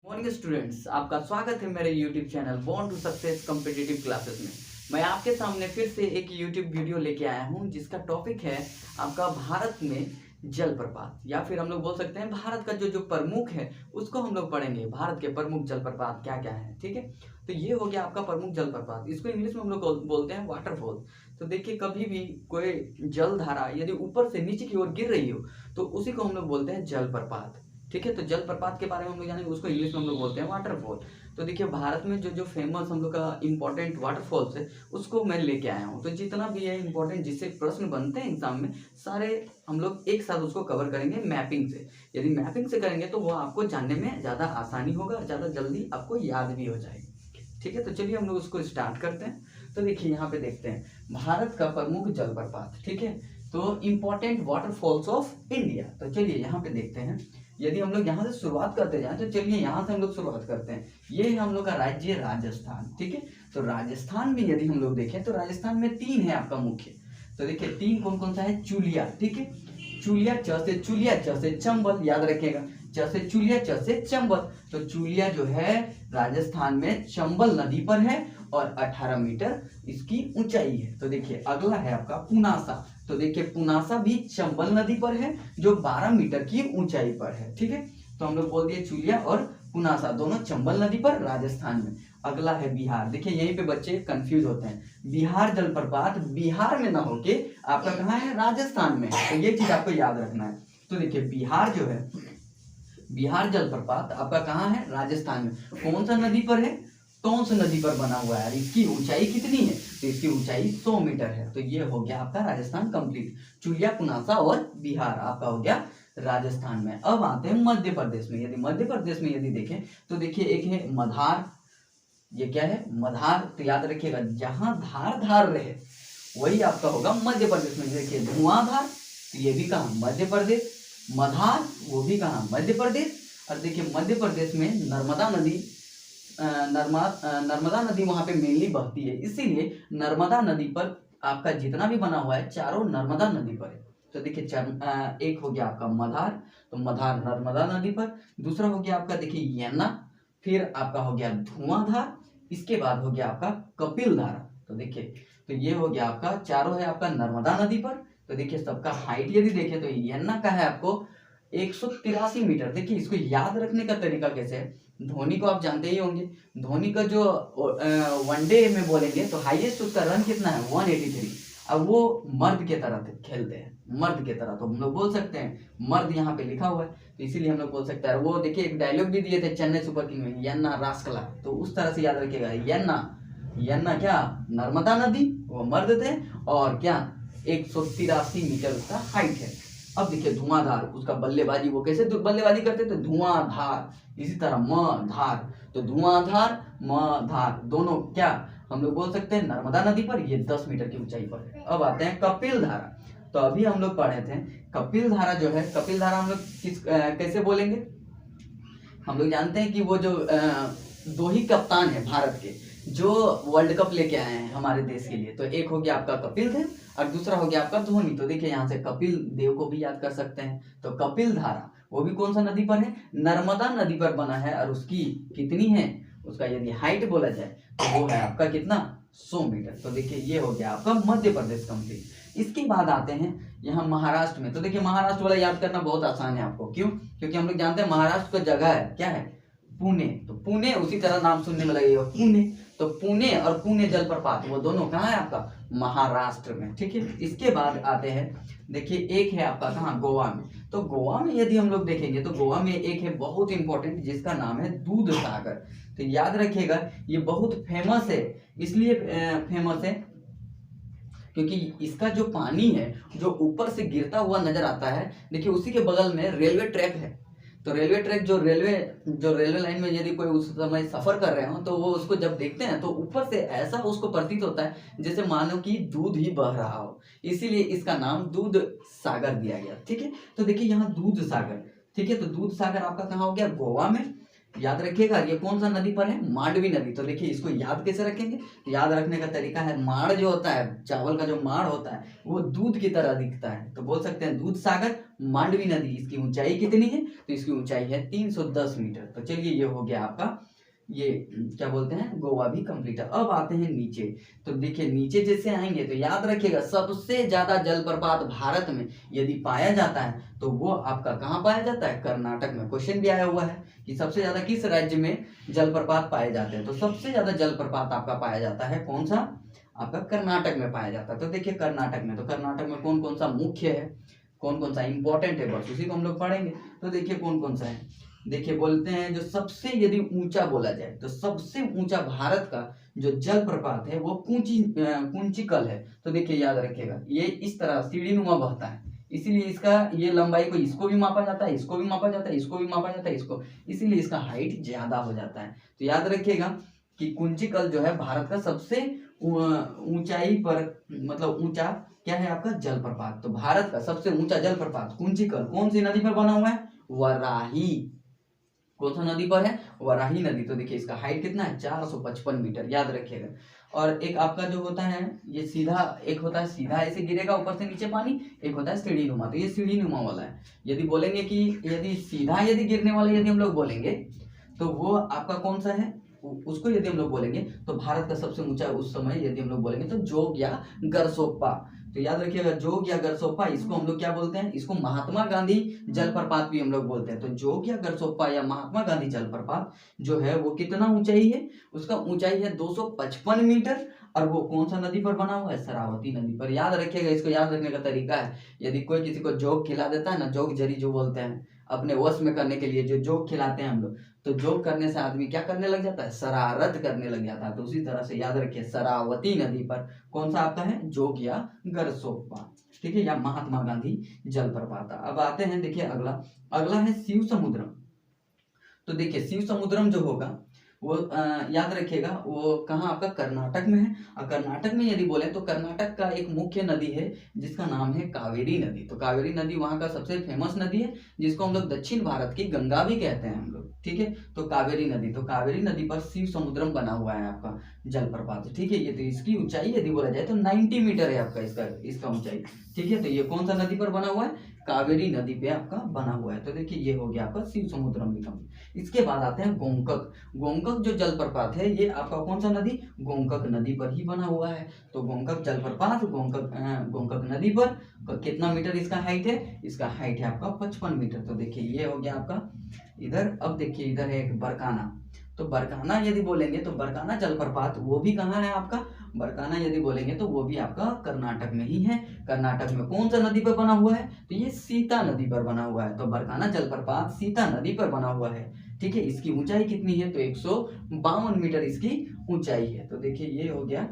Morning students, आपका स्वागत है मेरे YouTube channel born to success competitive classes में। मैं आपके सामने फिर से एक YouTube वीडियो लेके आया हूं जिसका टॉपिक है आपका भारत में जलप्रपात, या फिर हम लोग बोल सकते हैं भारत का जो जो प्रमुख है उसको हम लोग पढ़ेंगे। भारत के प्रमुख जलप्रपात क्या क्या है, ठीक है। तो ये हो गया आपका प्रमुख जलप्रपात। इसको इंग्लिश में हम लोग बोलते हैं वाटरफॉल। तो देखिए, कभी भी कोई जलधारा यदि ऊपर से नीचे की ओर गिर रही हो तो उसी को हम लोग बोलते हैं जलप्रपात, ठीक है। तो जलप्रपात के बारे में हम लोग जानेंगे, उसको इंग्लिश में हम लोग बोलते हैं वाटरफॉल। तो देखिए, भारत में जो जो फेमस हम लोग का इंपॉर्टेंट वाटरफॉल्स है उसको मैं लेके आया हूँ। तो जितना भी है इंपॉर्टेंट जिससे प्रश्न बनते हैं एग्जाम में, सारे हम लोग एक साथ उसको कवर करेंगे मैपिंग से। यदि मैपिंग से करेंगे तो वो आपको जानने में ज़्यादा आसानी होगा, ज़्यादा जल्दी आपको याद भी हो जाएगी, ठीक है। तो चलिए हम लोग उसको स्टार्ट करते हैं। तो देखिए, यहाँ पे देखते हैं भारत का प्रमुख जलप्रपात, ठीक है। तो इंपॉर्टेंट वाटरफॉल्स ऑफ इंडिया। तो चलिए यहाँ पे देखते हैं। यदि हम लोग यहाँ से शुरुआत करते जाएं तो चलिए यहाँ से हम लोग शुरुआत करते हैं। ये है हम लोग का राज्य राजस्थान, ठीक है। तो राजस्थान में यदि हम लोग देखें तो राजस्थान में तीन है आपका मुख्य। तो देखिए तीन कौन कौन सा है। चुलिया, ठीक है। चुलिया, च से चंबल, याद रखिएगा। च से चुलिया, च से चंबल। तो चुलिया जो है राजस्थान में चंबल नदी पर है और 18 मीटर इसकी ऊंचाई है। तो देखिए अगला है आपका पुनासा। तो देखिए पुनासा भी चंबल नदी पर है जो 12 मीटर की ऊंचाई पर है, ठीक है। तो हम लोग बोल दिए चुलिया और पुनासा दोनों चंबल नदी पर राजस्थान में। अगला है बिहार। देखिए यहीं पे बच्चे कंफ्यूज होते हैं, बिहार जलप्रपात बिहार में ना होके आपका कहाँ है, राजस्थान में है। तो ये चीज आपको याद रखना है। तो देखिए बिहार जो है, बिहार जलप्रपात आपका कहाँ है, राजस्थान में। कौन सा नदी पर है, टोंस नदी पर बना हुआ है। इसकी ऊंचाई कितनी है, तो इसकी ऊंचाई 100 मीटर है। तो ये हो गया आपका राजस्थान कंप्लीट। चुलिया, पुनासा और बिहार आपका हो गया राजस्थान में। अब आते हैं मध्य प्रदेश में। यदि मध्य प्रदेश में यदि देखें तो देखिए एक है मधार। ये क्या है, मधार। तो याद रखिएगा जहां धार धार रहे वही आपका होगा मध्य प्रदेश में। देखिए धुआंधार, तो ये भी कहा मध्य प्रदेश। मधार वो भी कहा मध्य प्रदेश। और देखिए मध्य प्रदेश में नर्मदा नदी, नर्मदा नदी वहां पे मेनली बहती है, इसीलिए नर्मदा नदी पर आपका जितना भी बना हुआ है चारों नर्मदा नदी पर है। तो देखिए एक हो गया आपका मधार, तो मधार नर्मदा नदी पर। दूसरा हो गया आपका देखिए यन्ना, फिर आपका हो गया धुआंधार, इसके बाद हो गया आपका कपिल धारा। तो देखिए तो ये हो गया आपका, चारों है आपका नर्मदा नदी पर। तो देखिए सबका हाइट यदि देखें तो यन्ना का है आपको 183 मीटर। देखिए इसको याद रखने का तरीका कैसे है, धोनी को आप जानते ही होंगे। धोनी का जो वनडे में बोलेंगे तो हाईएस्ट उसका रन कितना है, 183। अब वो मर्द के तरह खेलते हैं, मर्द के तरह, तो हम लोग बोल सकते हैं मर्द यहाँ पे लिखा हुआ है तो इसीलिए हम लोग बोल सकते हैं। वो देखिए एक डायलॉग भी दिए थे चेन्नई सुपर किंग में, यन्ना रास्कला। तो उस तरह से याद रखिएगा, यन्ना, यन्ना क्या, नर्मदा नदी, वो मर्द थे। और क्या 183 मीटर उसका हाइट है। अब देखिए धुआंधार, उसका बल्लेबाजी वो कैसे बल्लेबाजी करते थे, धुआंधार। इसी तरह म धार, तो धुआंधार म धार दोनों क्या हम लोग बोल सकते हैं नर्मदा नदी पर, ये 10 मीटर की ऊंचाई पर है। अब आते हैं कपिल धारा। तो अभी हम लोग पढ़े थे कपिल धारा जो है, कपिल धारा हम लोग कैसे बोलेंगे। हम लोग जानते हैं कि वो जो दो ही कप्तान है भारत के जो वर्ल्ड कप लेके आए हैं हमारे देश के लिए। तो एक हो गया आपका कपिल देव और दूसरा हो गया आपका धोनी। तो देखिए यहाँ से कपिल देव को भी याद कर सकते हैं। तो कपिल धारा वो भी कौन सा नदी पर है, नर्मदा नदी पर बना है। और उसकी कितनी है, उसका यदि हाइट बोला जाए तो वो है आपका कितना, 100 मीटर। तो देखिए ये हो गया आपका मध्य प्रदेश कंप्लीट। इसके बाद आते हैं यहाँ महाराष्ट्र में। तो देखिए महाराष्ट्र वाला याद करना बहुत आसान है आपको, क्यों, क्योंकि हम लोग जानते हैं महाराष्ट्र का जगह है क्या है, पुणे। तो पुणे उसी तरह नाम सुनने में लगेगा पुणे। तो पुणे और पुणे जलप्रपात वो दोनों कहाँ है आपका, महाराष्ट्र में, ठीक है। इसके बाद आते हैं देखिए एक है आपका कहाँ, गोवा में। तो गोवा में यदि हम लोग देखेंगे तो गोवा में एक है बहुत इंपॉर्टेंट जिसका नाम है दूध सागर। तो याद रखिएगा ये बहुत फेमस है, इसलिए फेमस है क्योंकि इसका जो पानी है जो ऊपर से गिरता हुआ नजर आता है। देखिए उसी के बगल में रेलवे ट्रैक है। तो रेलवे ट्रैक जो रेलवे लाइन में यदि कोई उस समय सफर कर रहे हो तो वो उसको जब देखते हैं तो ऊपर से ऐसा उसको प्रतीत होता है जैसे मानो कि दूध ही बह रहा हो, इसीलिए इसका नाम दूध सागर दिया गया, ठीक है। तो देखिए यहाँ दूध सागर, ठीक है। तो दूध सागर आपका कहाँ हो गया, गोवा में। याद रखिएगा ये कौन सा नदी पर है, मांडवी नदी। तो देखिए इसको याद कैसे रखेंगे, याद रखने का तरीका है, माड़ जो होता है, चावल का जो माड़ होता है वो दूध की तरह दिखता है, तो बोल सकते हैं दूध सागर मांडवी नदी। इसकी ऊंचाई कितनी है, तो इसकी ऊंचाई है 310 मीटर। तो चलिए ये हो गया आपका, ये क्या बोलते हैं, गोवा भी कंप्लीट है। अब आते हैं नीचे। तो देखिए नीचे जैसे आएंगे तो याद रखिएगा सबसे ज्यादा जलप्रपात भारत में यदि पाया जाता है तो वो आपका कहाँ पाया जाता है, कर्नाटक में। क्वेश्चन भी आया हुआ है कि सबसे ज्यादा किस राज्य में जलप्रपात पाए जाते हैं, तो सबसे ज्यादा जलप्रपात आपका पाया जाता है कौन सा, आपका कर्नाटक में पाया जाता है। तो देखिए कर्नाटक में, तो कर्नाटक में कौन कौन सा मुख्य है, कौन कौन सा इंपॉर्टेंट है, बस उसी को हम लोग पढ़ेंगे। तो देखिए कौन कौन सा है, देखिए बोलते हैं जो सबसे यदि ऊंचा बोला जाए तो सबसे ऊंचा भारत का जो जलप्रपात है वो कुंचिकल है। तो देखिए याद रखिएगा ये इस तरह सीढ़ीनुमा बहता है, इसीलिए इसका ये लंबाई को इसको भी मापा जाता है, इसको भी मापा जाता है, इसको भी मापा जाता है, इसको, इसीलिए इसका हाइट ज्यादा हो जाता है। तो याद रखिएगा कि कुंचिकल जो है भारत का सबसे ऊंचाई पर, मतलब ऊंचा क्या है आपका जलप्रपात। तो भारत का सबसे ऊंचा जलप्रपात कुंचिकल कौन सी नदी पर बना हुआ है, वराही। कौन सा नदी पर है, वराही नदी। तो देखिए इसका हाइट कितना है, 455 मीटर, याद रखिएगा। और एक आपका जो होता है ये सीधा, एक होता है सीधा ऐसे गिरेगा ऊपर से नीचे पानी, एक होता है सीढ़ी नुमा। तो ये सीढ़ी नुमा वाला है। यदि बोलेंगे कि यदि सीधा यदि गिरने वाला यदि हम लोग बोलेंगे तो वो आपका कौन सा है, उसको यदि हम लोग बोलेंगे तो भारत का सबसे ऊंचा उस समय यदि हम लोग बोलेंगे तो जोग या गरसोप्पा। तो याद रखिएगा जोग या गरसोप्पा, इसको हम लोग क्या बोलते हैं, इसको महात्मा गांधी जलप्रपात भी हम लोग बोलते हैं। तो जोग या गरसोप्पा या महात्मा गांधी जलप्रपात जो है वो कितना ऊंचाई है, उसका ऊंचाई है 255 मीटर। और वो कौन सा नदी पर बना हुआ है, शरावती नदी पर। याद रखिएगा, इसको याद रखने का तरीका है, यदि कोई किसी को जोग खिला देता है ना, जोग जरी जो बोलते हैं, अपने वश में करने के लिए जो जोग खिलाते हैं हम लोग, तो जोग करने से आदमी क्या करने लग जाता है, शरारत करने लग जाता है। तो उसी तरह से याद रखिए शरावती नदी पर कौन सा आपका है, जोग या गरसोप्पा, ठीक है, या महात्मा गांधी जलप्रपात। अब आते हैं देखिए अगला, अगला है शिव समुद्रम। तो देखिए शिव समुद्रम जो होगा वो याद रखिएगा वो कहाँ आपका कर्नाटक में है। और कर्नाटक में यदि बोले तो कर्नाटक का एक मुख्य नदी है जिसका नाम है कावेरी नदी। तो कावेरी नदी वहाँ का सबसे फेमस नदी है, जिसको हम लोग दक्षिण भारत की गंगा भी कहते हैं हम लोग, ठीक है। तो कावेरी नदी, तो कावेरी नदी पर शिव समुद्रम बना हुआ है आपका जलप्रपात, ठीक है। ये तो इसकी ऊंचाई यदि बोला जाए तो 90 मीटर है आपका इसका ऊंचाई, ठीक है। तो ये कौन सा नदी पर बना हुआ है, कावेरी नदी पे आपका बना हुआ है। तो देखिए ये हो गया आपका शिव समुद्रम भी। इसके बाद आते हैं गोमकक। गोमकक जो जलप्रपात है ये आपका कौन सा नदी, गोमकक नदी पर ही बना हुआ है। तो गोमकक जलप्रपात गोमकक नदी पर कितना मीटर इसका हाइट है, इसका हाइट है आपका 55 मीटर। तो देखिए ये हो गया आपका इधर। अब देखिए इधर है एक बरकाना। तो बरकाना यदि बोलेंगे तो बरकाना जलप्रपात वो भी कहाँ है आपका, बरकाना यदि बोलेंगे तो वो भी आपका कर्नाटक में ही है। कर्नाटक में कौन सा नदी पर बना हुआ है, तो ये सीता नदी पर बना हुआ है। तो बरकाना जलप्रपात सीता नदी पर बना हुआ है, ठीक है। इसकी ऊंचाई कितनी है, तो 152 मीटर इसकी ऊंचाई है। तो देखिए ये हो गया।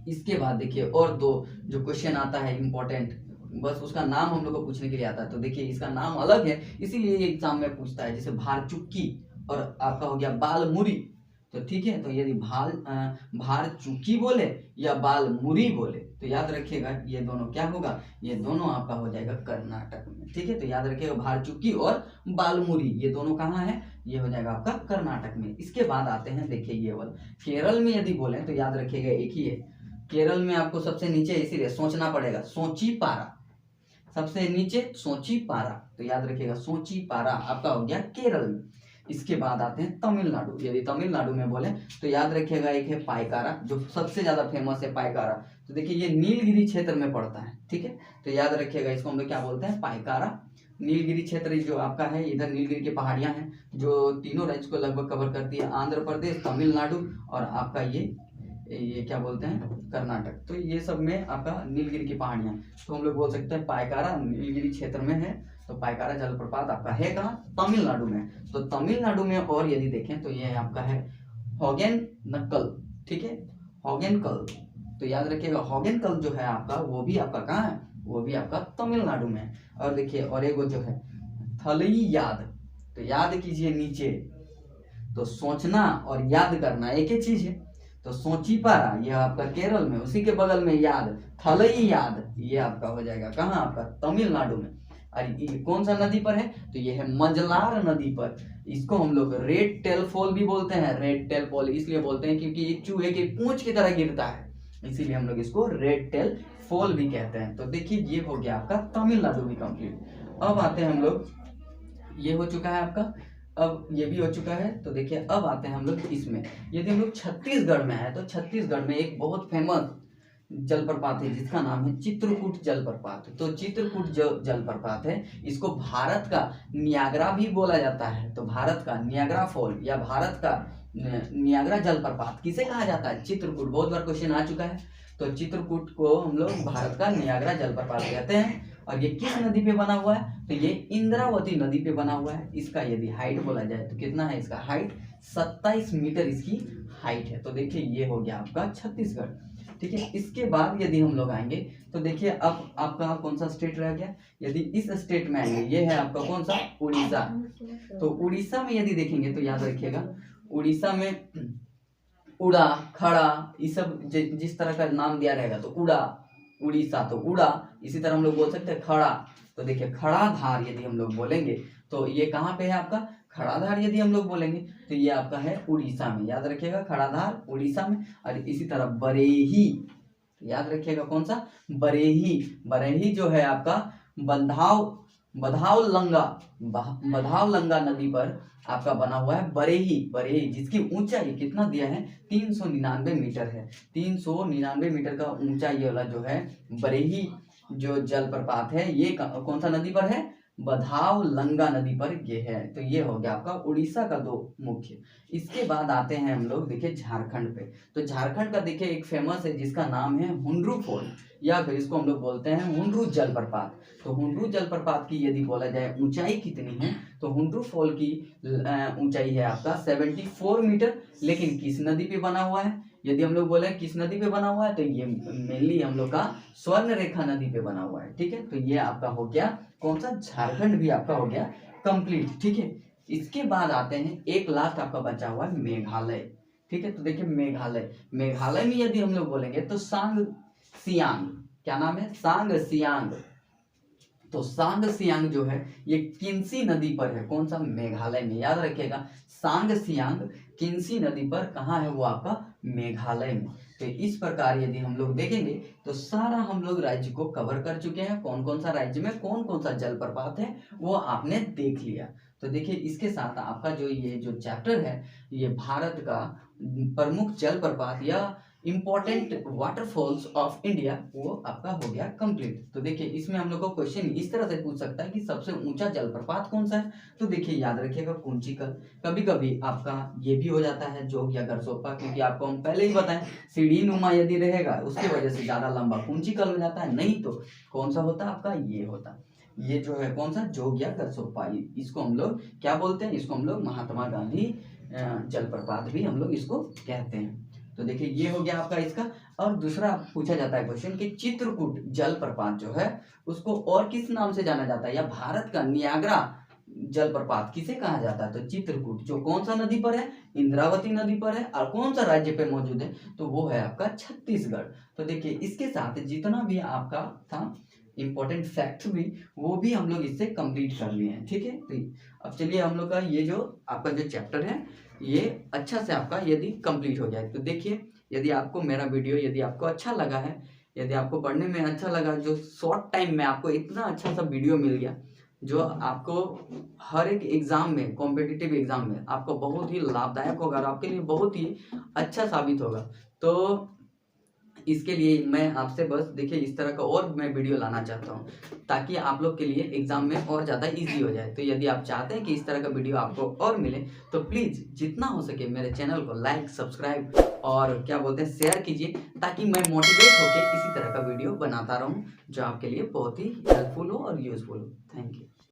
इसके बाद देखिए और दो जो क्वेश्चन आता है इंपॉर्टेंट, बस उसका नाम हम लोग को पूछने के लिए आता है। तो देखिए इसका नाम अलग है इसीलिए ये एग्जाम में पूछता है, जैसे भार चुक्की और आपका हो गया बाल मुरी। तो ठीक है, तो यदि भार चुकी बोले या बाल मुरी बोले तो याद रखिएगा ये दोनों क्या होगा, ये दोनों आपका हो जाएगा कर्नाटक में, ठीक है। तो याद रखिएगा भार चुकी और बाल मुरी ये दोनों कहाँ है, ये हो जाएगा आपका कर्नाटक में। इसके बाद आते हैं देखिए ये वाला केरल में यदि बोले तो याद रखिएगा एक ही है। केरल में आपको सबसे नीचे इसीलिए सोचना पड़ेगा, सोची पारा सबसे नीचे, सोची पारा। तो याद रखिएगा सोची पारा आपका हो गया केरल में। इसके बाद आते हैं तमिलनाडु। यदि तमिलनाडु में बोले तो याद रखिएगा एक है पायकारा जो सबसे ज्यादा फेमस है पायकारा। तो देखिए ये नीलगिरी क्षेत्र में पड़ता है, ठीक है। तो याद रखिएगा इसको हम लोग क्या बोलते हैं, पायकारा। नीलगिरी क्षेत्र जो आपका है, इधर नीलगिरी की पहाड़ियां हैं जो तीनों राज्य को लगभग कवर करती है, आंध्र प्रदेश, तमिलनाडु और आपका ये क्या बोलते हैं कर्नाटक। तो ये सब में आपका नीलगिरी की पहाड़ियां, तो हम लोग बोल सकते हैं पायकारा नीलगिरी क्षेत्र में है। तो पायकारा जलप्रपात आपका है कहाँ, तमिलनाडु में। तो तमिलनाडु में और यदि देखें तो ये आपका है हॉगेन नक्कल, ठीक है, हॉगेनकल। तो याद रखिएगा हॉगेनकल जो है आपका वो भी आपका कहाँ है, वो भी आपका तमिलनाडु में। और देखिए और एक जो है थलई याद। तो याद कीजिए नीचे, तो सोचना और याद करना एक ही चीज है। तो सोचीपारा यह आपका केरल में, उसी के बगल में याद थलई याद ये आपका हो जाएगा कहाँ, आपका तमिलनाडु में। और ये कौन सा नदी पर है, तो ये है मंजलार नदी पर। इसको हम लोग रेड टेल फॉल भी बोलते हैं। रेड टेल फॉल इसलिए बोलते हैं क्योंकि ये चूहे की पूंछ की तरह गिरता है, इसीलिए हम लोग इसको रेड टेल फॉल भी कहते हैं। तो देखिए ये हो गया आपका तमिलनाडु भी कंप्लीट। अब आते हैं हम लोग, ये हो चुका है आपका, अब ये भी हो चुका है। तो देखिए अब आते हैं हम लोग इसमें, यदि हम लोग छत्तीसगढ़ में है तो छत्तीसगढ़ में एक बहुत फेमस जलप्रपात है जिसका नाम है चित्रकूट जलप्रपात। तो चित्रकूट जो जलप्रपात है इसको भारत का नियाग्रा भी बोला जाता है। तो भारत का नियाग्रा फॉल या भारत का नियाग्रा जलप्रपात किसे कहा जाता है, चित्रकूट। बहुत बार क्वेश्चन आ चुका है। तो चित्रकूट को हम लोग भारत का नियाग्रा जलप्रपात कहते हैं। और ये किस नदी पे बना हुआ है, तो ये इंद्रावती नदी पे बना हुआ है। इसका यदि हाइट बोला जाए तो कितना है इसका हाइट, 27 मीटर इसकी हाइट है। तो देखिए ये हो गया आपका छत्तीसगढ़, ठीक है। इसके बाद यदि हम लोग आएंगे तो देखिए अब आपका कौन सा स्टेट रह गया, यदि इस स्टेट में आएंगे, ये है आपका कौन सा, उड़ीसा। तो उड़ीसा में यदि देखेंगे तो याद रखिएगा, उड़ीसा में उड़ा, खड़ा, ये सब जिस तरह का नाम दिया रहेगा, तो उड़ा, उड़ीसा तो उड़ा। इसी तरह हम लोग बोल सकते हैं खड़ा। तो देखिए खड़ा धार यदि हम लोग बोलेंगे तो ये कहाँ पे है आपका, खड़ा धार यदि हम लोग बोलेंगे तो ये आपका है उड़ीसा में, याद रखिएगा खड़ा धार उड़ीसा में। और इसी तरह बरेही, याद रखिएगा कौन सा, बरेही। बरेही जो है आपका बधावलंगा नदी पर आपका बना हुआ है बरेही। बरेही जिसकी ऊंचाई कितना दिया है, 399 मीटर है। 399 मीटर का ऊंचाई वाला जो है बरेही जो जलप्रपात है, ये कौन सा नदी पर है, बधावलंगा नदी पर ये है। तो ये हो गया आपका उड़ीसा का दो मुख्य। इसके बाद आते हैं हम लोग देखिए झारखंड पे। तो झारखंड का देखिए एक फेमस है जिसका नाम है हुंड्रू फॉल, या फिर इसको हम लोग बोलते हैं हुंड्रू जलप्रपात। तो हुंड्रू जलप्रपात की यदि बोला जाए ऊंचाई कितनी है, तो हुंड्रू फॉल की ऊंचाई है आपका 74 मीटर। लेकिन किस नदी पे बना हुआ है, यदि हम लोग बोले किस नदी पे बना हुआ है, तो ये मेनली हम लोग का स्वर्ण रेखा नदी पे बना हुआ है, ठीक है। तो ये आपका हो गया कौन सा, झारखंड भी आपका हो गया कंप्लीट, ठीक है। इसके बाद आते हैं एक लास्ट आपका बचा हुआ है मेघालय, ठीक है। तो देखिए मेघालय में यदि हम लोग बोलेंगे तो सांग सियांग, क्या नाम है, सांग सियांग। तो सांग सियांग जो है ये किन्सी नदी पर है, कौन सा, मेघालय में। याद रखिएगा सांग सियांग किन्सी नदी पर कहाँ है, वो आपका मेघालय में। तो इस प्रकार यदि हम लोग देखेंगे तो सारा हम लोग राज्य को कवर कर चुके हैं। कौन कौन सा राज्य में कौन कौन सा जलप्रपात है वो आपने देख लिया। तो देखिए इसके साथ आपका जो ये जो चैप्टर है, ये भारत का प्रमुख जलप्रपात या इंपॉर्टेंट वाटरफॉल्स ऑफ इंडिया, वो आपका हो गया कंप्लीट। तो देखिए इसमें हम लोग को क्वेश्चन इस तरह से पूछ सकता है कि सबसे ऊंचा जलप्रपात कौन सा है। तो देखिए याद रखिएगा कुंचिकल। कभी कभी आपका ये भी हो जाता है जोग या गरसोपा, क्योंकि आपको हम पहले ही बताएं सीढ़ी नुमा यदि रहेगा उसकी वजह से ज्यादा लंबा कुंचिकल हो जाता है। नहीं तो कौन सा होता आपका, ये होता, ये जो है कौन सा, जोग या गरसोपा। इसको हम लोग क्या बोलते हैं, इसको हम लोग महात्मा गांधी जलप्रपात भी हम लोग इसको कहते हैं। तो देखिए ये हो गया आपका इसका। और दूसरा पूछा जाता है क्वेश्चन कि चित्रकूट जलप्रपात जो है उसको और किस नाम से जाना जाता है, या भारत का नियाग्रा जलप्रपात किसे कहा जाता है। तो चित्रकूट जो कौन सा नदी पर है, इंद्रावती नदी पर है। और कौन सा राज्य पे मौजूद है, तो वो है आपका छत्तीसगढ़। तो देखिए इसके साथ जितना भी आपका था इंपॉर्टेंट फैक्ट भी, वो भी हम लोग इससे कंप्लीट कर लिए हैं, ठीक है। तो अब चलिए हम लोग का ये जो आपका जो चैप्टर है ये अच्छा से आपका यदि कंप्लीट हो जाए। तो देखिए यदि आपको मेरा वीडियो यदि आपको अच्छा लगा है, यदि आपको पढ़ने में अच्छा लगा, जो शॉर्ट टाइम में आपको इतना अच्छा सा वीडियो मिल गया जो आपको हर एक एग्जाम में, कॉम्पिटिटिव एग्जाम में आपको बहुत ही लाभदायक होगा और आपके लिए बहुत ही अच्छा साबित होगा। तो इसके लिए मैं आपसे बस देखिए इस तरह का और मैं वीडियो लाना चाहता हूँ ताकि आप लोग के लिए एग्जाम में और ज़्यादा इजी हो जाए। तो यदि आप चाहते हैं कि इस तरह का वीडियो आपको और मिले तो प्लीज़ जितना हो सके मेरे चैनल को लाइक, सब्सक्राइब और क्या बोलते हैं शेयर कीजिए, ताकि मैं मोटिवेट होकर इसी तरह का वीडियो बनाता रहूँ जो आपके लिए बहुत ही हेल्पफुल हो और यूजफुल हो। Thank you.